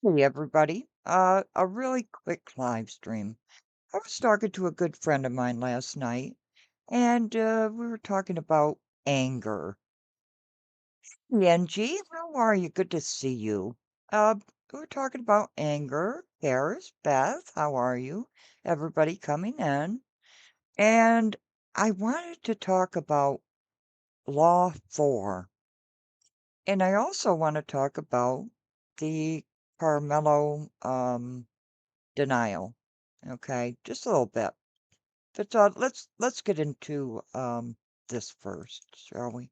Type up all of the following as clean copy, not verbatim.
Hey everybody. A really quick live stream. I was talking to a good friend of mine last night, and we were talking about anger. Hey, Angie, how are you? Good to see you. Uh, we were talking about anger. Paris, Beth, how are you? Everybody coming in. And I wanted to talk about Law 4. And I also want to talk about the Carmelo denial. Okay, just a little bit. But let's get into this first, shall we?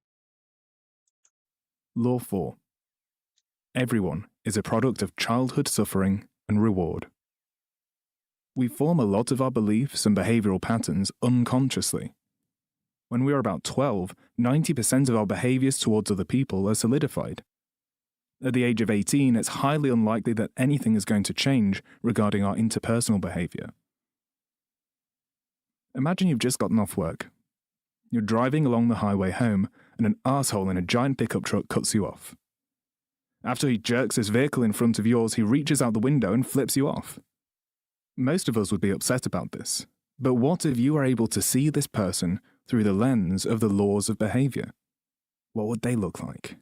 Law 4. Everyone is a product of childhood suffering and reward. We form a lot of our beliefs and behavioral patterns unconsciously. When we are about 12, 90% of our behaviors towards other people are solidified. At the age of 18, it's highly unlikely that anything is going to change regarding our interpersonal behavior. Imagine you've just gotten off work. You're driving along the highway home, and an arsehole in a giant pickup truck cuts you off. After he jerks his vehicle in front of yours, he reaches out the window and flips you off. Most of us would be upset about this, but what if you were able to see this person through the lens of the laws of behavior? What would they look like?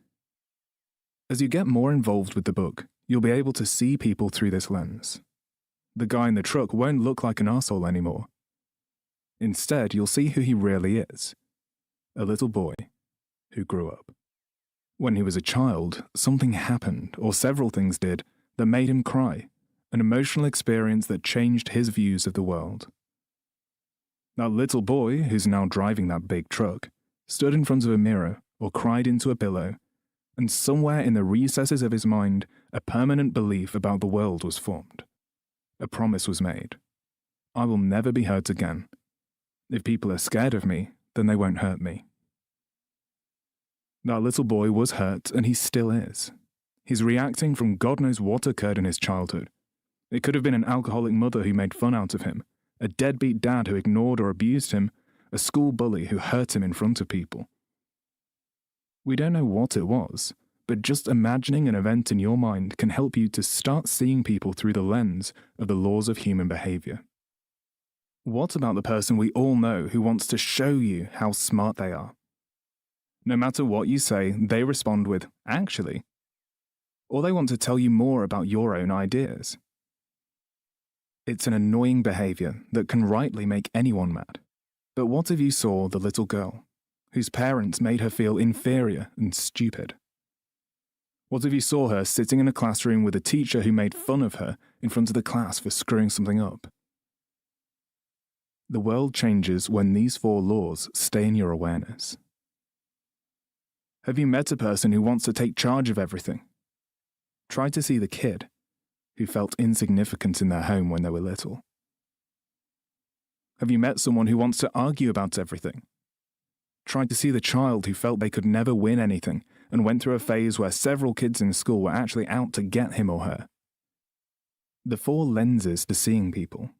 As you get more involved with the book, you'll be able to see people through this lens. The guy in the truck won't look like an arsehole anymore. Instead, you'll see who he really is. A little boy who grew up. When he was a child, something happened, or several things did, that made him cry, an emotional experience that changed his views of the world. That little boy, who's now driving that big truck, stood in front of a mirror or cried into a pillow, and somewhere in the recesses of his mind, a permanent belief about the world was formed. A promise was made. I will never be hurt again. If people are scared of me, then they won't hurt me. That little boy was hurt, and he still is. He's reacting from God knows what occurred in his childhood. It could have been an alcoholic mother who made fun out of him, a deadbeat dad who ignored or abused him, a school bully who hurt him in front of people. We don't know what it was, but just imagining an event in your mind can help you to start seeing people through the lens of the laws of human behavior. What about the person we all know who wants to show you how smart they are? No matter what you say, they respond with, "Actually," or they want to tell you more about your own ideas. It's an annoying behavior that can rightly make anyone mad. But what if you saw the little girl, whose parents made her feel inferior and stupid? What if you saw her sitting in a classroom with a teacher who made fun of her in front of the class for screwing something up? The world changes when these 4 laws stay in your awareness. Have you met a person who wants to take charge of everything? Try to see the kid who felt insignificant in their home when they were little. Have you met someone who wants to argue about everything? Try to see the child who felt they could never win anything and went through a phase where several kids in school were actually out to get him or her. The 4 lenses to seeing people.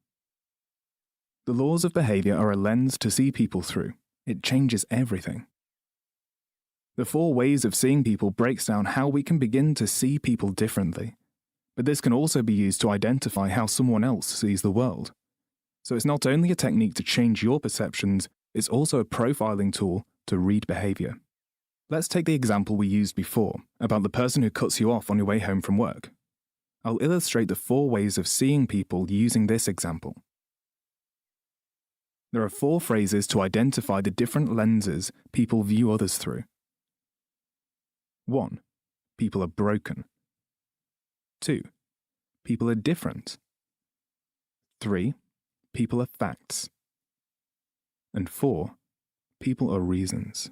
The laws of behavior are a lens to see people through. It changes everything. The 4 ways of seeing people breaks down how we can begin to see people differently. But this can also be used to identify how someone else sees the world. So it's not only a technique to change your perceptions, it's also a profiling tool to read behavior. Let's take the example we used before about the person who cuts you off on your way home from work. I'll illustrate the 4 ways of seeing people using this example. There are 4 phrases to identify the different lenses people view others through. 1. People are broken. 2. People are different. 3. People are facts. And 4. People are reasons.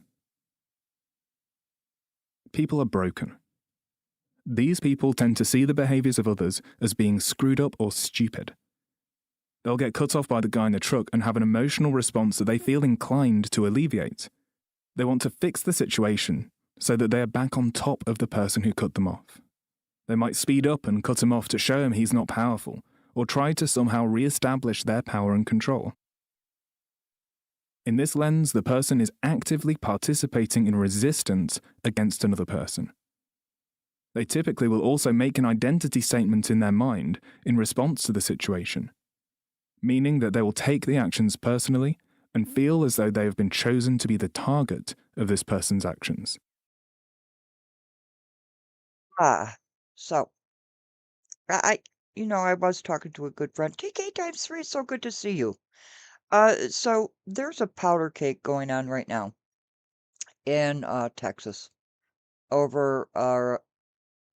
People are broken. These people tend to see the behaviors of others as being screwed up or stupid. They'll get cut off by the guy in the truck and have an emotional response that they feel inclined to alleviate. They want to fix the situation so that they are back on top of the person who cut them off. They might speed up and cut him off to show him he's not powerful, or try to somehow re-establish their power and control. In this lens, the person is actively participating in resistance against another person. They typically will also make an identity statement in their mind in response to the situation, meaning that they will take the actions personally and feel as though they have been chosen to be the target of this person's actions. So I I was talking to a good friend. TK times three, so good to see you. So there's a powder cake going on right now in Texas over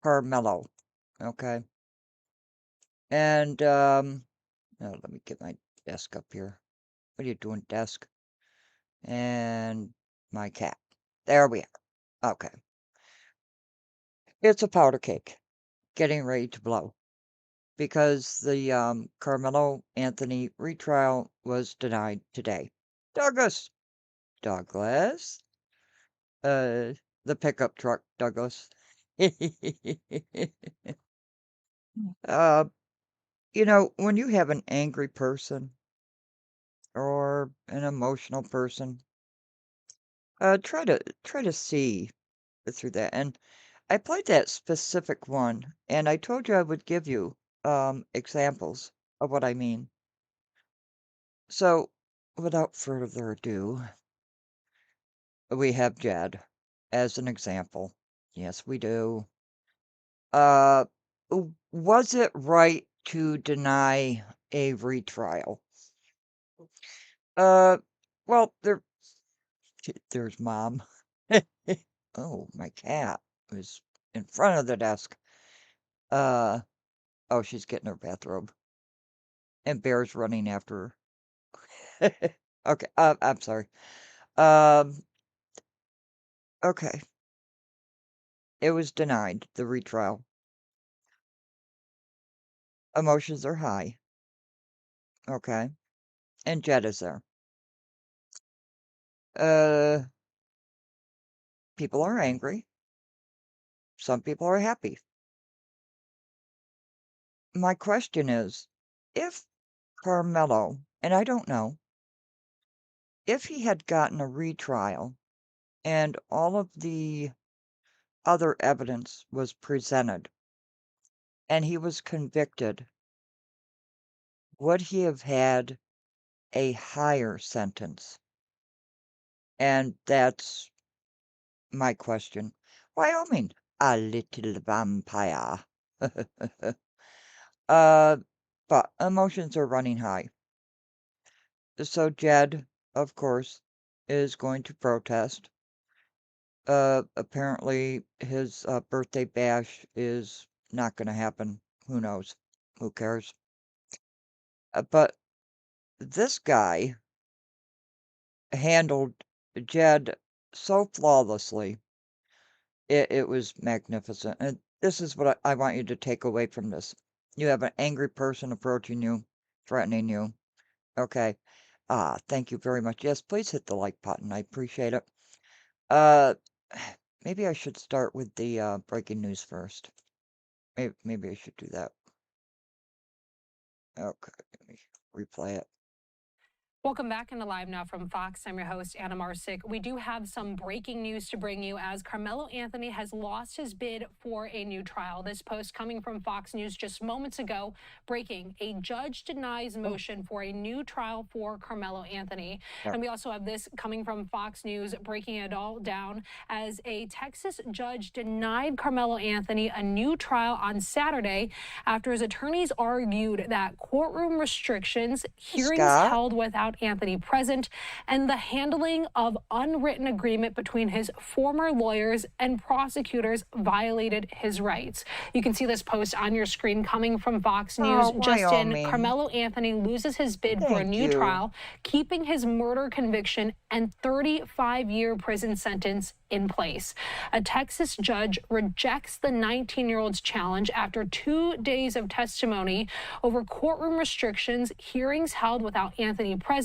Carmelo. Okay. And oh, let me get my desk up here. What are you doing, desk? And my cat. There we are. Okay. It's a powder cake getting ready to blow because the Carmelo Anthony retrial was denied today. Douglas, Douglas, uh, the pickup truck, Douglas. uh, when you have an angry person or an emotional person, try to see through that. And I played that specific one, and I told you I would give you examples of what I mean. So, without further ado, we have Jed as an example. Yes, we do. Uh, was it right to deny a retrial? Uh, well, there's mom. Oh, my cat was in front of the desk. Uh, oh, she's getting her bathrobe, and Bear's running after her. Okay, I'm sorry. Um, okay, it was denied, the retrial. Emotions are high, okay, and Jed is there. Uh, people are angry. Some people are happy. My question is, if Carmelo, and I don't know, if he had gotten a retrial and all of the other evidence was presented and he was convicted, would he have had a higher sentence? And that's my question. Wyoming, a little vampire. uh, but emotions are running high. So Jed, of course, is going to protest. Apparently his birthday bash is not going to happen. Who knows? Who cares? But this guy handled Jed so flawlessly. It was magnificent. And this is what I want you to take away from this. You have an angry person approaching you, threatening you. Okay. Thank you very much. Yes, please hit the like button. I appreciate it. Uh, maybe I should start with the breaking news first. Maybe I should do that. Okay, let me replay it. Welcome back into Live Now from Fox. I'm your host, Anna Marsick. We do have some breaking news to bring you as Carmelo Anthony has lost his bid for a new trial. This post coming from Fox News just moments ago, breaking: a judge denies motion for a new trial for Carmelo Anthony. And we also have this coming from Fox News, breaking it all down as a Texas judge denied Carmelo Anthony a new trial on Saturday after his attorneys argued that courtroom restrictions, hearings held without Anthony present, and the handling of unwritten agreement between his former lawyers and prosecutors violated his rights. You can see this post on your screen coming from Fox News. Just in, Carmelo Anthony loses his bid for a new trial, keeping his murder conviction and 35-year prison sentence in place. A Texas judge rejects the 19-year-old's challenge after 2 days of testimony over courtroom restrictions, hearings held without Anthony present,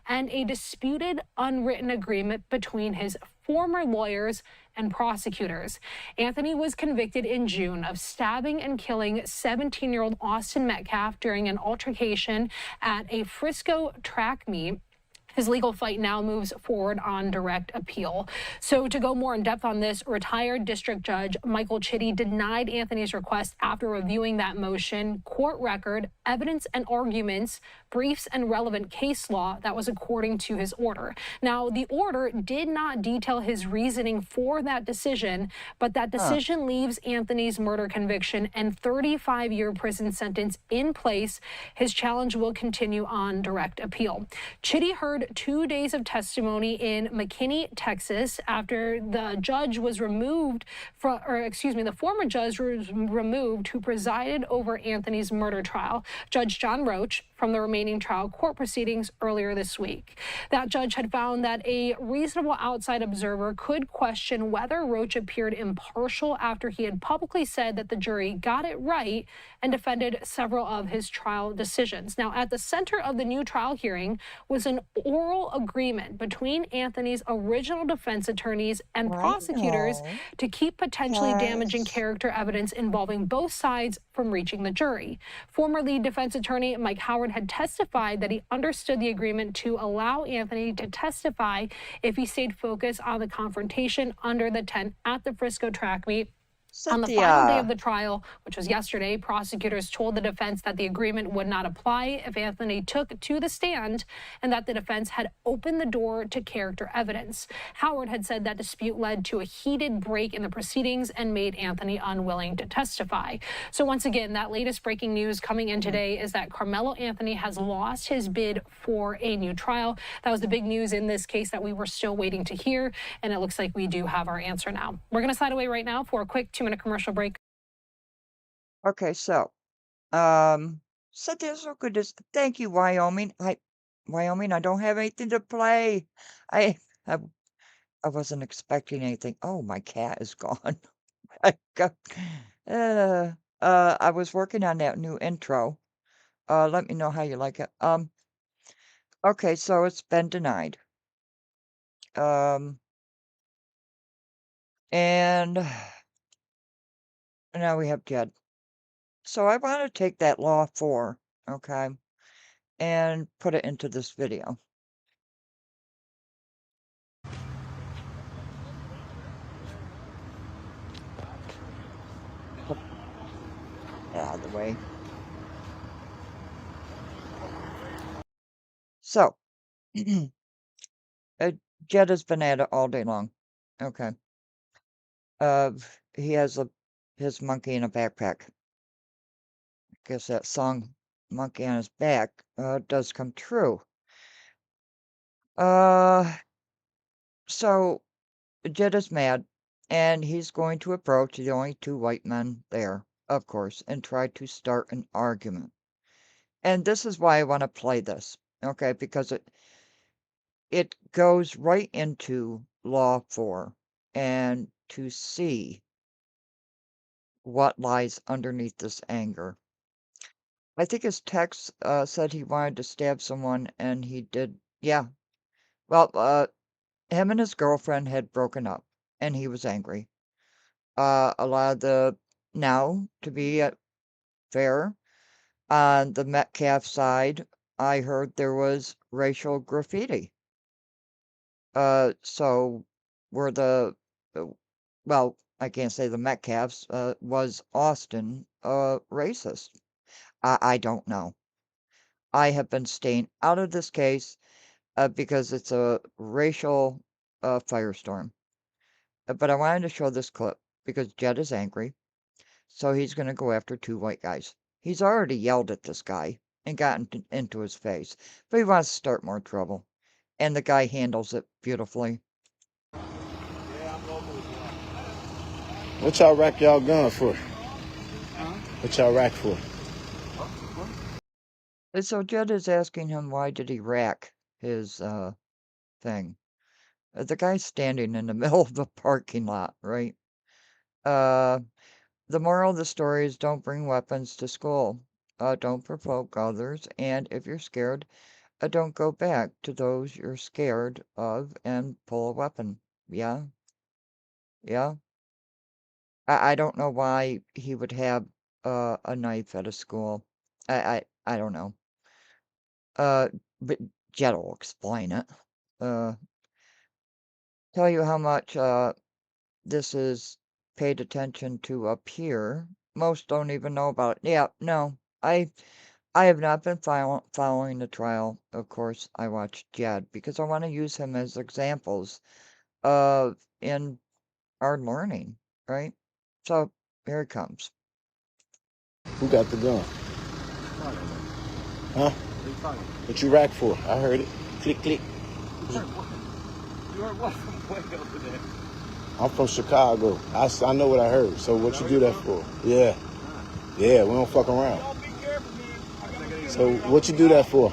and a disputed unwritten agreement between his former lawyers and prosecutors. Anthony was convicted in June of stabbing and killing 17-year-old Austin Metcalf during an altercation at a Frisco track meet. His legal fight now moves forward on direct appeal. So to go more in depth on this, retired District Judge Michael Chitty denied Anthony's request after reviewing that motion, court record, evidence and arguments, briefs, and relevant case law that was according to his order. Now, the order did not detail his reasoning for that decision, but that decision leaves Anthony's murder conviction and 35-year prison sentence in place. His challenge will continue on direct appeal. Chitty heard 2 days of testimony in McKinney, Texas, after the judge was removed from, the former judge was removed who presided over Anthony's murder trial, Judge John Roach, from the remaining trial court proceedings earlier this week. That judge had found that a reasonable outside observer could question whether Roach appeared impartial after he had publicly said that the jury got it right and defended several of his trial decisions. Now, at the center of the new trial hearing was an oral agreement between Anthony's original defense attorneys and prosecutors to keep potentially damaging character evidence involving both sides from reaching the jury. Former lead defense attorney Mike Howard had testified that he understood the agreement to allow Anthony to testify if he stayed focused on the confrontation under the tent at the Frisco track meet. On the final day of the trial, which was yesterday, prosecutors told the defense that the agreement would not apply if Anthony took to the stand and that the defense had opened the door to character evidence. Howard had said that dispute led to a heated break in the proceedings and made Anthony unwilling to testify. So once again, that latest breaking news coming in today is that Carmelo Anthony has lost his bid for a new trial. That was the big news in this case that we were still waiting to hear, and it looks like we do have our answer now. We're going to slide away right now for a quick 2-minute commercial break. Okay, so, Cynthia, so good to thank you, Wyoming. Wyoming, I don't have anything to play. I I I wasn't expecting anything. Oh, my cat is gone. I got, I was working on that new intro. Let me know how you like it. Okay, so it's been denied. And now we have Jed. So I want to take that Law 4, okay, and put it into this video. Out of the way. So, Jed has been at it all day long. Okay. He has his monkey in a backpack. I guess that song, Monkey on His Back, does come true. So Jed is mad, and he's going to approach the only 2 white men there, of course, and try to start an argument. And this is why I want to play this, okay, because it goes right into Law 4, and to see what lies underneath this anger. I think his text said he wanted to stab someone, and he did. Yeah. Well, him and his girlfriend had broken up, and he was angry. A lot of now, to be fair, on the Metcalf side, I heard there was racial graffiti. So were well, I can't say the Metcalfs, was Austin racist? I don't know. I have been staying out of this case because it's a racial firestorm. But I wanted to show this clip because Jed is angry. So he's going to go after 2 white guys. He's already yelled at this guy and gotten into his face, but he wants to start more trouble. And the guy handles it beautifully. What y'all rack y'all gun for? What y'all rack for? And so Jed is asking him why did he rack his thing. The guy's standing in the middle of the parking lot, right? The moral of the story is don't bring weapons to school. Don't provoke others. And if you're scared, don't go back to those you're scared of and pull a weapon. Yeah? Yeah? I don't know why he would have a knife at a school. I don't know. But Jed will explain it. Uh, tell you how much this is paid attention to up here. Most don't even know about it. Yeah, no, I have not been following the trial. Of course, I watched Jed because I want to use him as examples in our learning, right? So here it comes. Who got the gun? Huh? What you rack for? I heard it. Click, click. You heard what from way over there? I'm from Chicago. I know what I heard. So what you do that for? Yeah. Yeah, we don't fuck around. So what you do that for?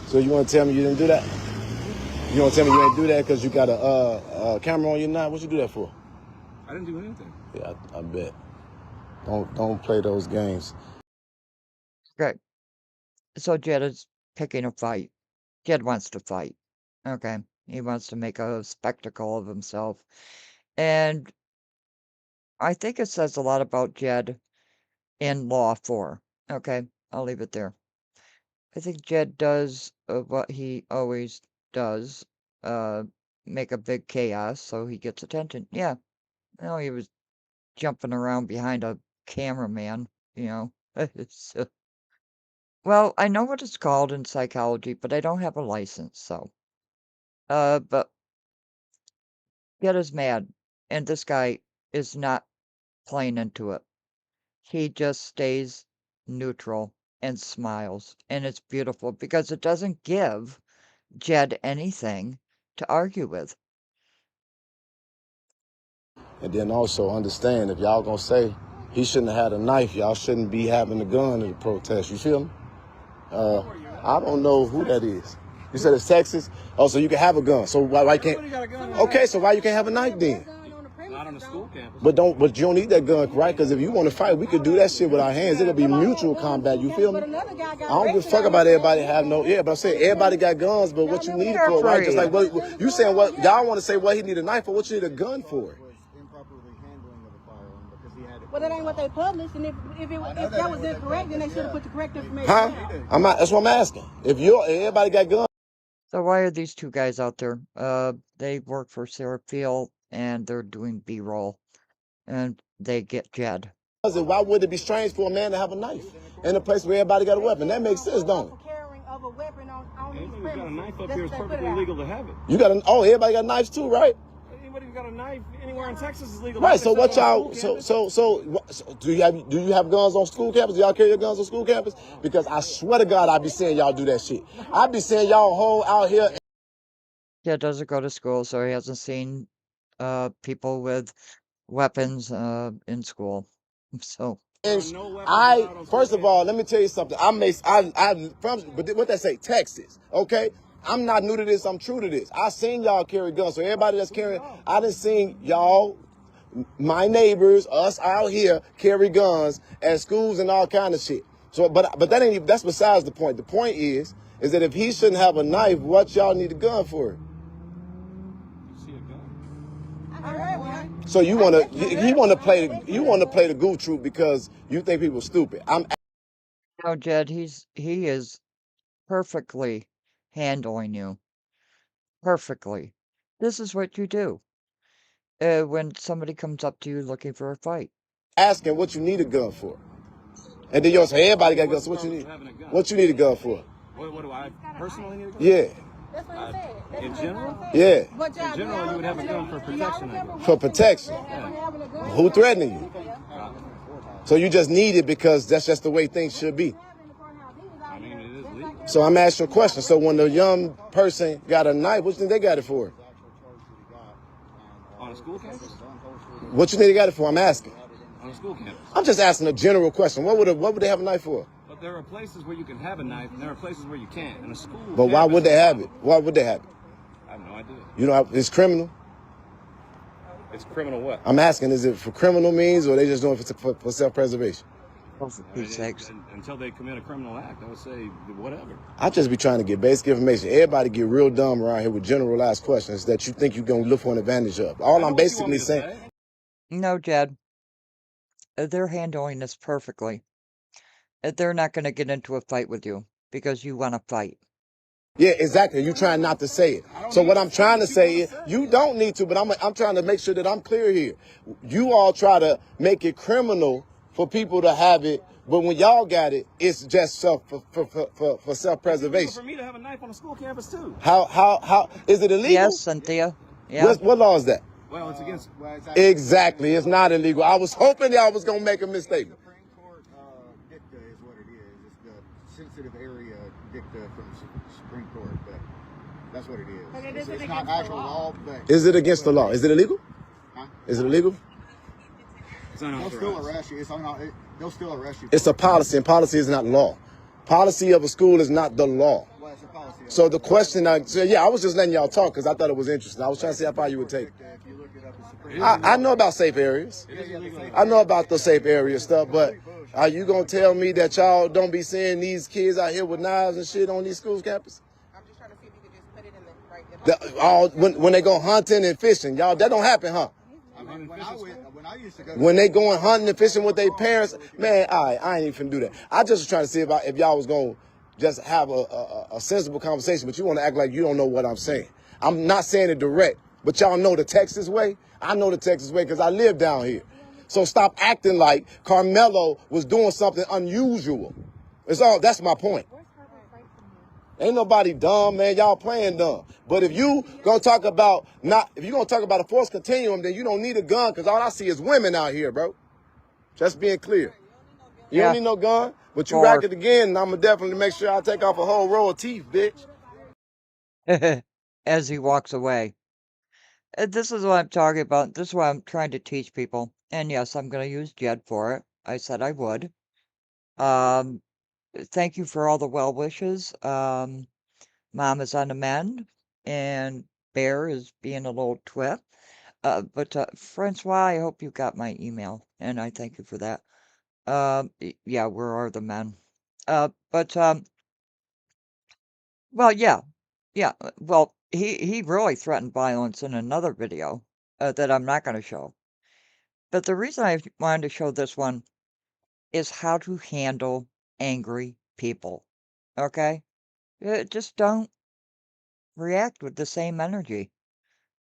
So you want to tell me you didn't do that? You want to tell me you didn't do that because you got a camera on your knot? What you do that for? I didn't do anything. Yeah, I bet. Don't play those games. Okay, so Jed is picking a fight. Jed wants to fight. Okay, he wants to make a spectacle of himself. And I think it says a lot about Jed in Law 4. Okay, I'll leave it there. I think Jed does what he always does, uh, make a big chaos so he gets attention. Yeah, no, he was jumping around behind a cameraman, you know. So, well, I know what it's called in psychology, but I don't have a license, so. But Jed is mad, and this guy is not playing into it. He just stays neutral and smiles, and it's beautiful because it doesn't give Jed anything to argue with. And then also understand if y'all gonna say he shouldn't have had a knife, y'all shouldn't be having a gun in the protest. You feel me? I don't know who that is. You said it's Texas? Oh, so you can have a gun. So why can't? Okay, so why you can't have a knife then? Not on the school campus. But you don't need that gun, right? Because if you want to fight, we could do that shit with our hands. It'll be mutual combat. You feel me? I don't give a fuck about everybody have no. Yeah, but I'm saying everybody got guns. But what you need it for, right? Just like what you saying, what y'all want to say, what he need a knife for? What you need a gun for? Well, that ain't what they published, and if that was incorrect, then they should have put the correct information. Huh? Down. That's what I'm asking. If everybody got guns. So why are these two guys out there? They work for Sarah Field, and they're doing B-roll, and they get Jed. Why would it be strange for a man to have a knife in a place where everybody got a weapon? That makes sense, don't it? Carrying of a weapon on these Anyone who's got a knife up That's here is what they put perfectly it out. legal to have it. You got everybody got knives too, right? Anybody who's got a knife anywhere in Texas is legal. Right. So what y'all? So do you have guns on school campus? Do y'all carry your guns on school campus? Because I swear to God, I be seeing y'all do that shit. I be seeing y'all whole out here. Jed doesn't go to school, so he hasn't seen people with weapons in school. So First of all, let me tell you something. But what they say, Texas, okay? I'm not new to this. I'm true to this. I seen y'all carry guns. So everybody that's carrying, I done seen y'all, my neighbors, us out here carry guns at schools and all kind of shit. So, but that's besides the point. The point is that if he shouldn't have a knife, what y'all need a gun for? So you want to play the goof troop because you think people stupid. no, Jed, he is perfectly handling you. Perfectly. This is what you do when somebody comes up to you looking for a fight. Asking what you need a gun for. And then you'll say, everybody got guns. So what you need? What you need a gun for? What do I personally need a gun? Yeah. That's what he said. In general? Yeah. In general, you would have a gun for protection, I guess. For protection. Who threatening you? So you just need it because that's just the way things should be. I mean, it is legal. So I'm asking you a question. So when the young person got a knife, what you think they got it for? On a school campus? What you think they got it for? I'm asking. On a school campus. I'm just asking a general question. What would they have a knife for? But there are places where you can have a knife, and there are places where you can't. In a school But why campus, would they have it? Why would they have it? I have no idea. You know, it's criminal. It's criminal what? I'm asking, is it for criminal means or they just doing it for self-preservation? Oh, for Pete's sakes. Until they commit a criminal act, I would say whatever. I just be trying to get basic information. Everybody get real dumb around here with generalized questions that you think you're going to look for an advantage of. All I'm basically saying. No, Jed. They're handling this perfectly. They're not going to get into a fight with you because you want to fight. Yeah, exactly. You trying not to say it. So what I'm trying to say is, you don't need to, but I'm trying to make sure that I'm clear here. You all try to make it criminal for people to have it, but when y'all got it, it's just for self-preservation. For me to have a knife on a school campus too. How is it illegal? Yes, Cynthia. Yeah. What law is that? Well, it's against. Exactly, it's not illegal. I was hoping y'all was gonna make a mistake. Supreme Court dicta is what it is. It's the sensitive area dicta from Supreme Court, but that's what it is. But it isn't It's not against the actual law. law, but Is it against the law? Is it illegal? Huh? Is it illegal? It's They'll still unauthorized. arrest you. They'll still arrest you. It's a policy, and policy is not law. Policy of a school is not the law. Well, it's a policy. So the question, I was just letting y'all talk because I thought it was interesting. I was trying to see how far you would take it. If you look it up, it's Supreme I know about safe areas. I know about the safe area stuff, but are you gonna tell me that y'all don't be seeing these kids out here with knives and shit on these schools campus? I'm just trying to see if you could just put it in the right. When they go hunting and fishing, y'all, that don't happen, huh? when I used to go. When they going hunting and fishing with their parents, man, I ain't even finna do that. I just was trying to see if y'all was gonna just have a sensible conversation, but you want to act like you don't know what I'm saying. I'm not saying it direct, but y'all know the Texas way. I know the Texas way because I live down here. So stop acting like Carmelo was doing something unusual. That's my point. Ain't nobody dumb, man. Y'all playing dumb. But if you gonna talk about a force continuum, then you don't need a gun because all I see is women out here, bro. Just being clear. You Yeah. don't need no gun, but you Or- rack it again, and I'm gonna definitely make sure I take off a whole row of teeth, bitch. As he walks away. This is what I'm talking about. This is what I'm trying to teach people. And yes, I'm going to use Jed for it. I said I would. Thank you for all the well wishes. Mom is on the mend, and Bear is being a little twit. But Francois, I hope you got my email, and I thank you for that. Yeah, where are the men? But well, yeah, well, he really threatened violence in another video that I'm not going to show. But the reason I wanted to show this one is how to handle angry people. Okay? Just don't react with the same energy.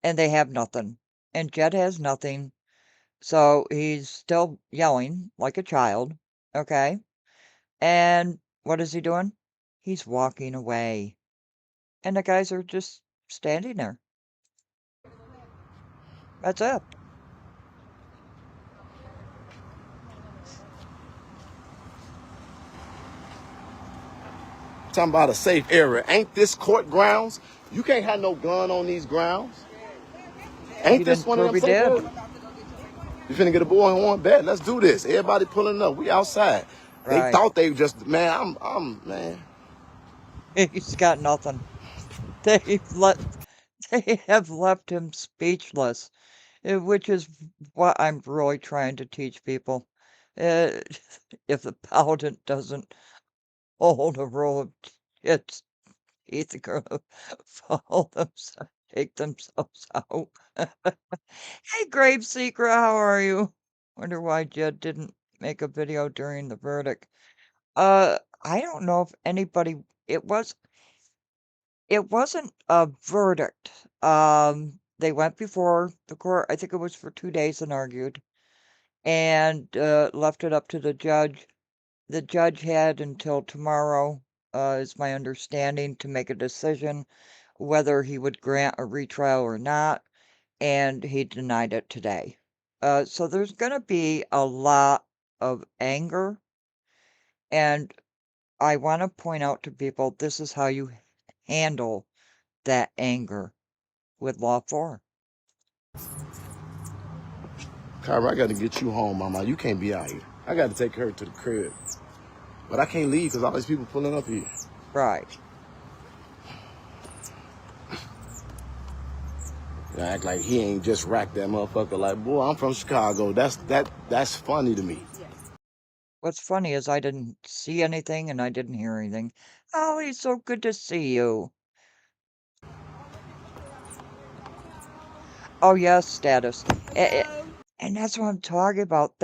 And they have nothing. And Jed has nothing. So he's still yelling like a child. Okay? And what is he doing? He's walking away. And the guys are just standing there. That's it. Talking about a safe area. Ain't this court grounds? You can't have no gun on these grounds. Ain't this one of them Kirby safe did. areas? You finna get a boy in one bed. Let's do this. Everybody pulling up. We outside. They Right. thought they just, man, man. He's got nothing. They have left him speechless, which is what I'm really trying to teach people. Uh, if the paladin doesn't hold a roll of kids, he's gonna fall themselves, take themselves out. Hey, Grave Seeker, how are you? Wonder why Jed didn't make a video during the verdict. I don't know if anybody. It wasn't a verdict. They went before the court. I think it was for 2 days and argued, and left it up to the judge. The judge had until tomorrow, is my understanding, to make a decision whether he would grant a retrial or not, and he denied it today. So there's going to be a lot of anger, and I want to point out to people this is how you handle that anger with Law 4. Kyra, I gotta get you home, mama. You can't be out here. I gotta take her to the crib. But I can't leave because all these people pulling up here. Right. You act like he ain't just racked that motherfucker. Like, boy, I'm from Chicago. That's funny to me. What's funny is I didn't see anything and I didn't hear anything. Oh, he's so good to see you. Oh, yes, status. And that's what I'm talking about.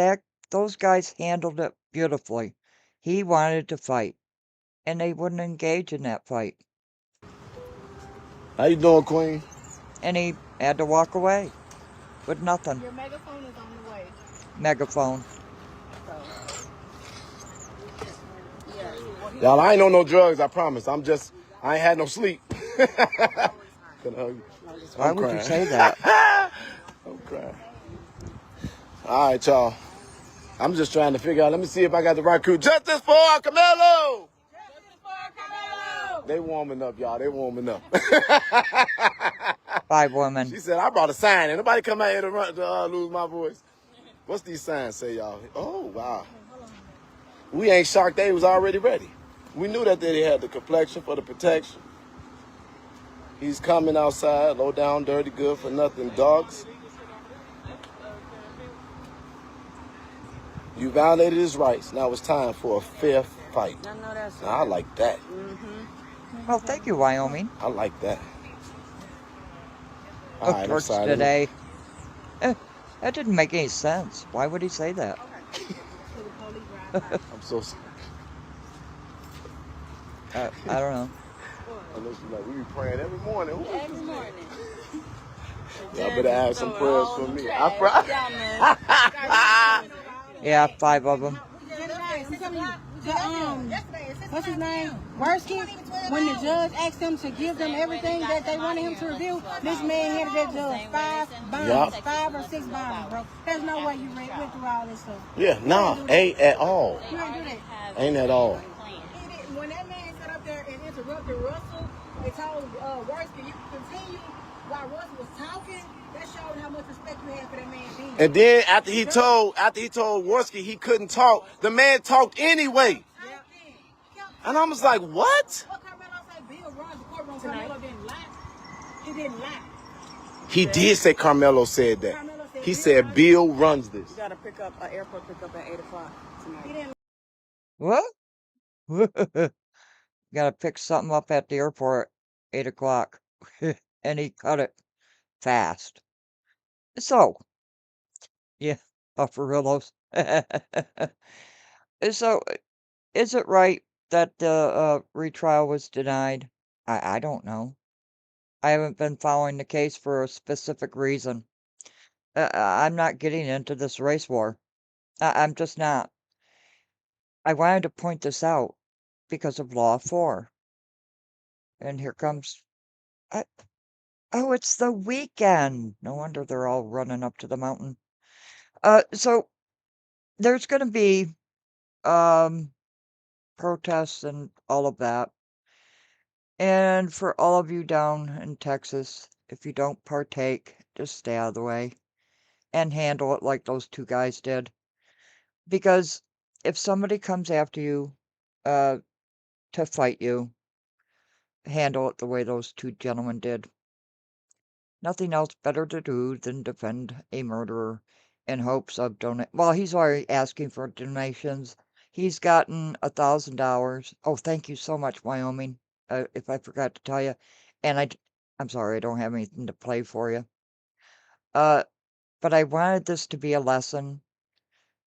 Those guys handled it beautifully. He wanted to fight, and they wouldn't engage in that fight. How you doing, Queen? and he had to walk away with nothing. Your megaphone is on the way. Megaphone. Y'all, I ain't on no drugs, I promise. I ain't had no sleep. Can I hug you? Why I'm would crying. you say that? I'm crying. All right, y'all. I'm just trying to figure out. Let me see if I got the right crew. Justice for Carmelo! They warming up, y'all. They warming up. 5 women. She said, I brought a sign. Ain't nobody come out here to lose my voice. What's these signs say, y'all? Oh, wow. We ain't shocked they was already ready. We knew that they had the complexion for the protection. He's coming outside, low down, dirty, good for nothing dogs. You violated his rights. Now it's time for a fair fight. I know that's Now, I like that. Well, thank you, Wyoming. I like that. Oh, All right, I'm torch sorry. Let me- today. That didn't make any sense. Why would he say that? I'm so sorry. I don't know. I know she's like, we be praying every morning. Ooh. every morning. Y'all better have some prayers for me. Yeah, 5 of them. What's his name? Worski. When the judge asked him to give them everything that they wanted him to reveal, this man handed that judge 5 bonds, Yup. 5 or 6 bonds, bro. There's no way you went through all this stuff. Yeah, no, ain't at all. You ain't do that. Ain't at all. When that man got up there and interrupted Russell, they told Worski, you can continue while Russell was talking. That showed how much respect you had for that man being. And then after he told Worski he couldn't talk, the man talked anyway. And I was like, what? What Carmelo said, Bill runs the courtroom. Carmelo didn't lie. He didn't lie. He did say Carmelo said that. He said Bill runs this. You gotta pick up an airport pickup at 8 o'clock tonight. He didn't What? Gotta pick something up at the airport at 8 o'clock. And he cut it fast. So, yeah, Buffarillos. So, is it right that the retrial was denied? I don't know. I haven't been following the case for a specific reason. I'm not getting into this race war. I'm just not. I wanted to point this out because of Law 4. And here comes. I, oh, it's the weekend. No wonder they're all running up to the mountain. So there's going to be protests and all of that. And for all of you down in Texas, if you don't partake, just stay out of the way and handle it like those 2 guys did. Because if somebody comes after you to fight you, handle it the way those 2 gentlemen did. Nothing else better to do than defend a murderer in hopes of well, he's already asking for donations. He's gotten $1,000. Oh, thank you so much, Wyoming. If I forgot to tell you, and I'm sorry, I don't have anything to play for you. But I wanted this to be a lesson,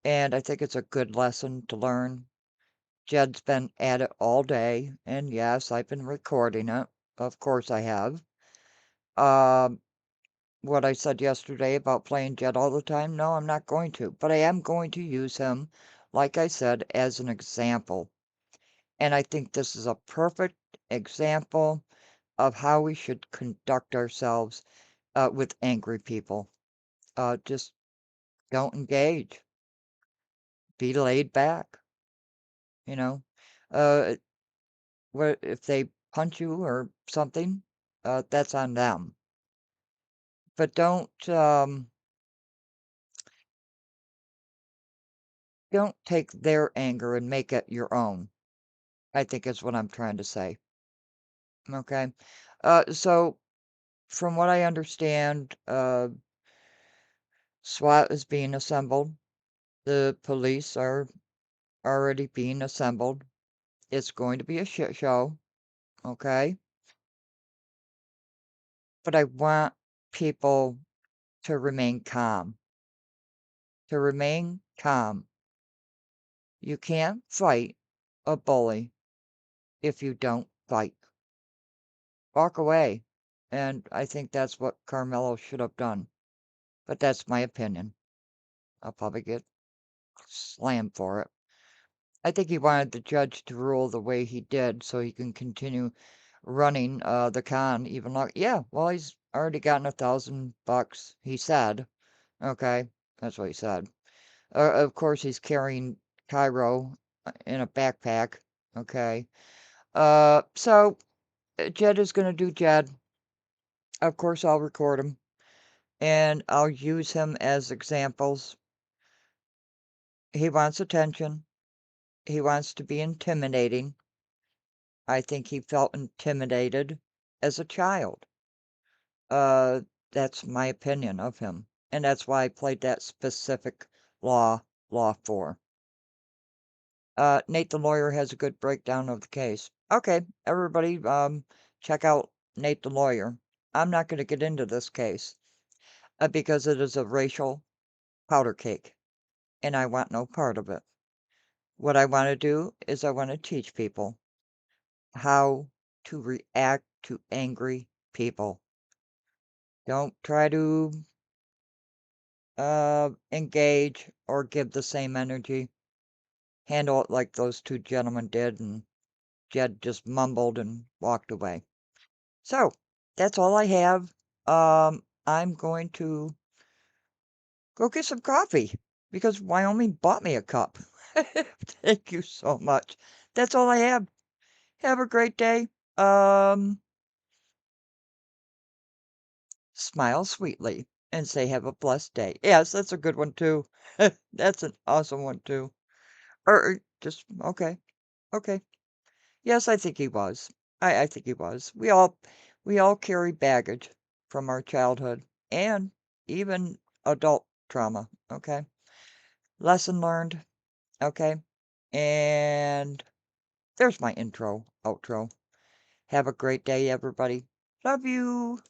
and I think it's a good lesson to learn. Jed's been at it all day, and yes, I've been recording it. Of course I have. What I said yesterday about playing Jed all the time, no, I'm not going to. But I am going to use him, like I said, as an example. And I think this is a perfect example of how we should conduct ourselves with angry people. Just don't engage. Be laid back. You know, if they punch you or something, that's on them. But don't take their anger and make it your own, I think is what I'm trying to say. Okay. So from what I understand, SWAT is being assembled. The police are already being assembled. It's going to be a shit show. Okay. But I want people to remain calm. To remain calm. You can't fight a bully if you don't fight. Walk away. And I think that's what Carmelo should have done. But that's my opinion. I'll probably get slammed for it. I think he wanted the judge to rule the way he did so he can continue running the con even longer. Yeah, well, he's already gotten $1,000, he said. Okay, that's what he said. Of course, he's carrying Cairo in a backpack. Okay. So Jed is going to do Jed. Of course, I'll record him and I'll use him as examples. He wants attention. He wants to be intimidating. I think he felt intimidated as a child. Uh, that's my opinion of him. And that's why I played that specific Law 4. Nate the lawyer has a good breakdown of the case. Okay, everybody, check out Nate the lawyer. I'm not going to get into this case because it is a racial powder cake, and I want no part of it. What I want to do is I want to teach people how to react to angry people. Don't try to engage or give the same energy. Handle it like those two gentlemen did, and Jed just mumbled and walked away. So, that's all I have. I'm going to go get some coffee because Wyoming bought me a cup. Thank you so much. That's all I have. Have a great day. Smile sweetly and say have a blessed day. Yes, that's a good one too. That's an awesome one too. Or just okay. Okay. Yes, I think he was. I think he was. We all carry baggage from our childhood and even adult trauma, okay? Lesson learned, okay? And there's my intro, outro. Have a great day, everybody. Love you.